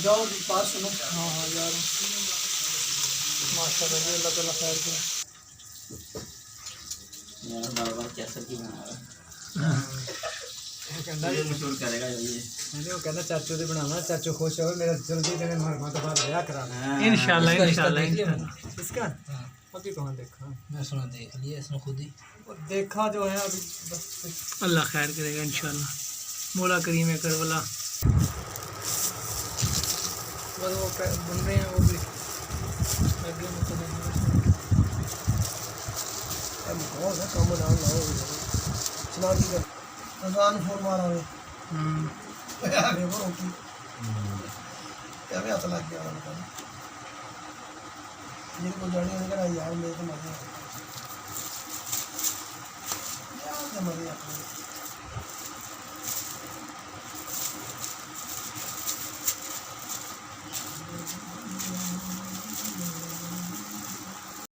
जाओ बात सुनो। हाँ हाँ यार माशाल्लाह जी, अल्लाह ताला खैर करे। यार बार बार कैसा की बना रहा है मशहूर करेगा ये। मैंने वो कहना चाचू दे बनाना, चाचू खुश हो मेरा जल्दी देने मरना तो बाद ब्याह कराना। इंशाल्लाह इंशाल्लाह इसका अभी कहाँ देखा मैं सुना देख लिया इसने खुद ही। देखा जो है अभी बस। अल्लाह खैर करेगा इंशाल्लाह। मौला करीम है करबला। बस वो बन रहे हैं वो भी आगे बहुत है काम ना लाओ चला दी कर अजान फोन मारा वे आगे वो रोटी क्या भी हाथ लग गया पता नहीं जिनको जाने ने कहा यार मेरे तो मजे यार तो मजे अपने